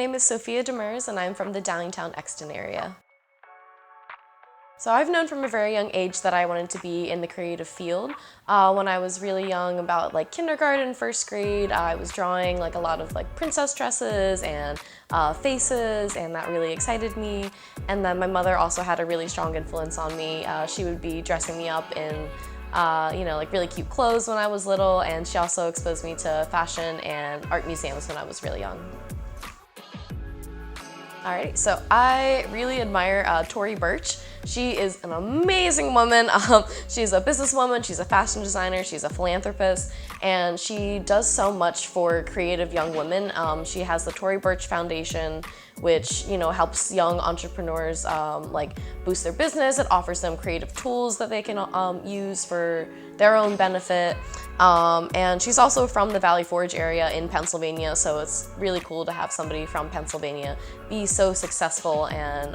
name is Sophia Demers, and I'm from the Downtown Exton area. So I've known from a very young age that I wanted to be in the creative field. When I was really young, about like kindergarten, first grade, I was drawing like a lot of like princess dresses and faces, and that really excited me. And then my mother also had a really strong influence on me. She would be dressing me up in like really cute clothes when I was little, and she also exposed me to fashion and art museums when I was really young. Alright, so I really admire Tory Burch. She is an amazing woman. She's a businesswoman, she's a fashion designer, she's a philanthropist, and she does so much for creative young women. She has the Tory Burch Foundation, which helps young entrepreneurs like boost their business. It offers them creative tools that they can use for their own benefit. And she's also from the Valley Forge area in Pennsylvania, so it's really cool to have somebody from Pennsylvania be so successful and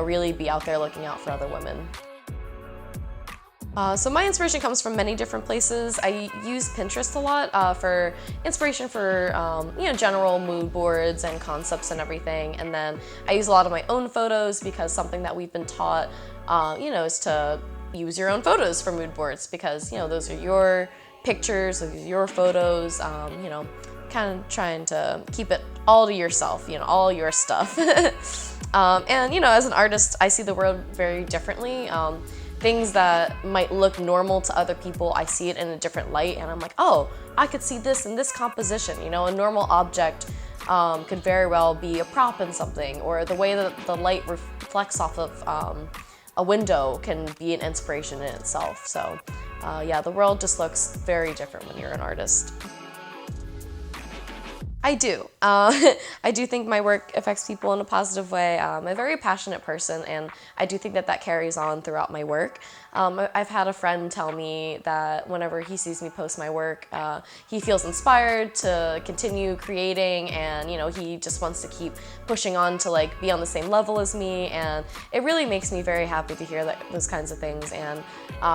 really be out there looking out for other women. So my inspiration comes from many different places. I use Pinterest a lot for inspiration for general mood boards and concepts and everything. And then I use a lot of my own photos because something that we've been taught is to use your own photos for mood boards, because those are your pictures, those are your photos, kind of trying to keep it all to yourself, all your stuff. And as an artist, I see the world very differently. Things that might look normal to other people, I see it in a different light, and I'm like, oh, I could see this in this composition. A normal object could very well be a prop in something, or the way that the light reflects off of a window can be an inspiration in itself. So yeah, the world just looks very different when you're an artist. I do. I do think my work affects people in a positive way. I'm a very passionate person, and I do think that that carries on throughout my work. I've had a friend tell me that whenever he sees me post my work, he feels inspired to continue creating, and he just wants to keep pushing on to like be on the same level as me, and it really makes me very happy to hear those kinds of things. And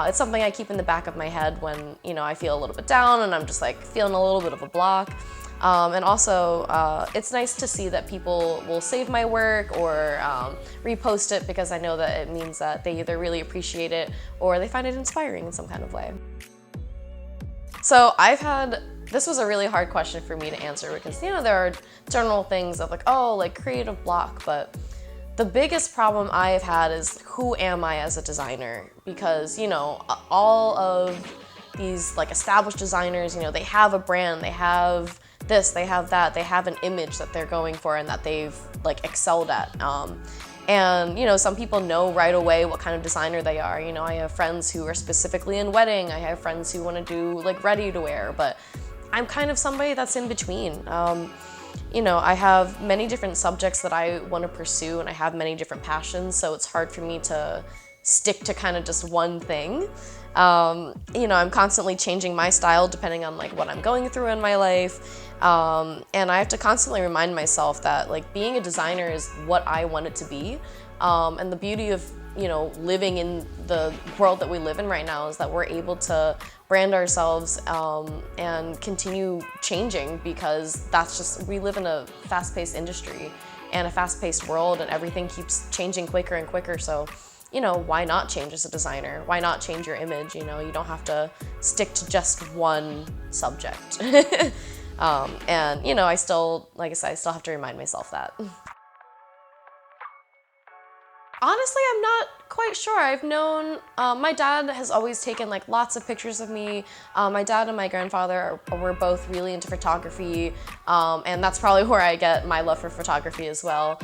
it's something I keep in the back of my head when I feel a little bit down and I'm just like feeling a little bit of a block. And also, it's nice to see that people will save my work or repost it, because I know that it means that they either really appreciate it or they find it inspiring in some kind of way. So this was a really hard question for me to answer, because there are general things of like, oh, like creative block, but the biggest problem I have had is, who am I as a designer? Because all of these like established designers, they have a brand, they have this, they have that, they have an image that they're going for and that they've like excelled at. And some people know right away what kind of designer they are. I have friends who are specifically in wedding, I have friends who want to do like ready to wear, but I'm kind of somebody that's in between. I have many different subjects that I want to pursue, and I have many different passions, so it's hard for me to stick to kind of just one thing. I'm constantly changing my style depending on like what I'm going through in my life. And I have to constantly remind myself that like being a designer is what I want it to be. And the beauty of, living in the world that we live in right now is that we're able to brand ourselves and continue changing, because we live in a fast-paced industry and a fast-paced world, and everything keeps changing quicker and quicker. So why not change as a designer? Why not change your image? You don't have to stick to just one subject. And I still, like I said, I still have to remind myself that. Honestly, I'm not quite sure. I've known, my dad has always taken like lots of pictures of me. My dad and my grandfather were both really into photography, and that's probably where I get my love for photography as well.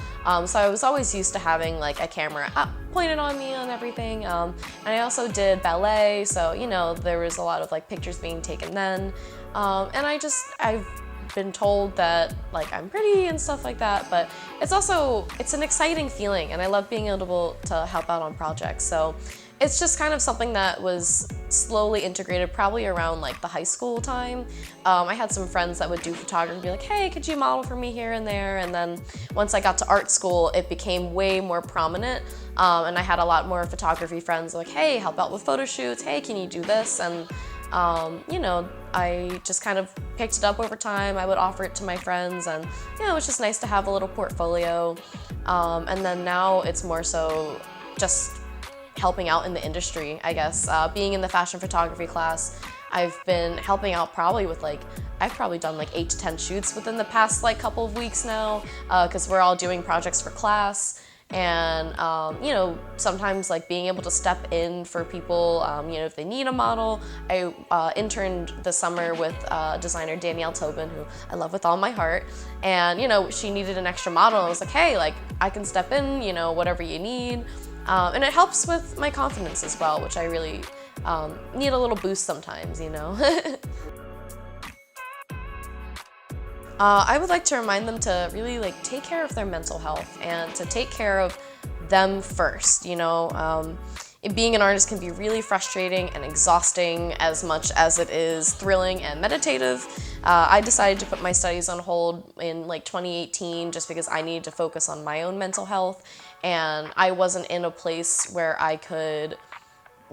So I was always used to having like a camera pointed on me and everything. And I also did ballet, so there was a lot of like pictures being taken then. And I've been told that like I'm pretty and stuff like that, but it's an exciting feeling, and I love being able to help out on projects. So it's just kind of something that was slowly integrated probably around like the high school time. I had some friends that would do photography, be like, hey, could you model for me here and there? And then once I got to art school, it became way more prominent. And I had a lot more photography friends like, hey, help out with photo shoots. Hey, can you do this? And I just kind of picked it up over time. I would offer it to my friends, and it was just nice to have a little portfolio. And then now it's more so just helping out in the industry, I guess. Being in the fashion photography class, I've been helping out probably with I've probably done 8 to 10 shoots within the past couple of weeks now, because we're all doing projects for class. And sometimes being able to step in for people, if they need a model. I interned this summer with designer Danielle Tobin, who I love with all my heart, and she needed an extra model. I was like, hey, I can step in, whatever you need, and it helps with my confidence as well, which I really need a little boost sometimes. I would like to remind them to really take care of their mental health and to take care of them first. Being an artist can be really frustrating and exhausting as much as it is thrilling and meditative. I decided to put my studies on hold in 2018 just because I needed to focus on my own mental health, and I wasn't in a place where I could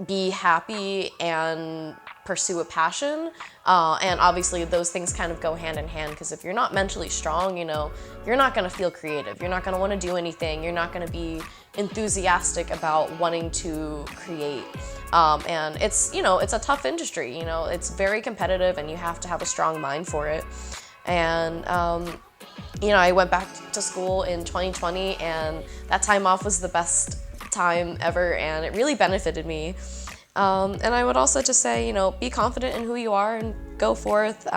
be happy and pursue a passion, and obviously those things kind of go hand in hand, because if you're not mentally strong, you're not going to feel creative, you're not going to want to do anything, you're not going to be enthusiastic about wanting to create, and it's a tough industry, it's very competitive, and you have to have a strong mind for it. And I went back to school in 2020, and that time off was the best time ever, and it really benefited me. And I would also just say, be confident in who you are and go forth.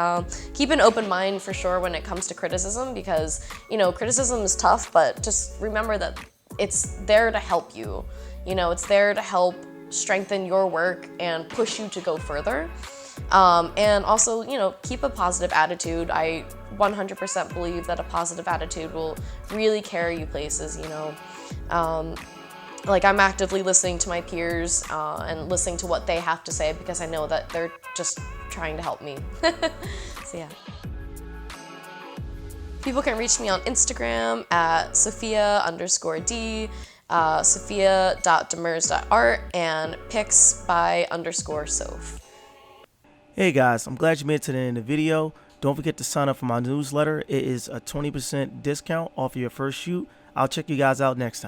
Keep an open mind for sure when it comes to criticism, because, criticism is tough, but just remember that it's there to help you. It's there to help strengthen your work and push you to go further. And also, keep a positive attitude. I 100% believe that a positive attitude will really carry you places, I'm actively listening to my peers and listening to what they have to say, because I know that they're just trying to help me. So yeah. People can reach me on Instagram at Sophia_D, Sophia.Demers.art, and pics by _Soph. Hey guys, I'm glad you made it to the end of the video. Don't forget to sign up for my newsletter. It is a 20% discount off of your first shoot. I'll check you guys out next time.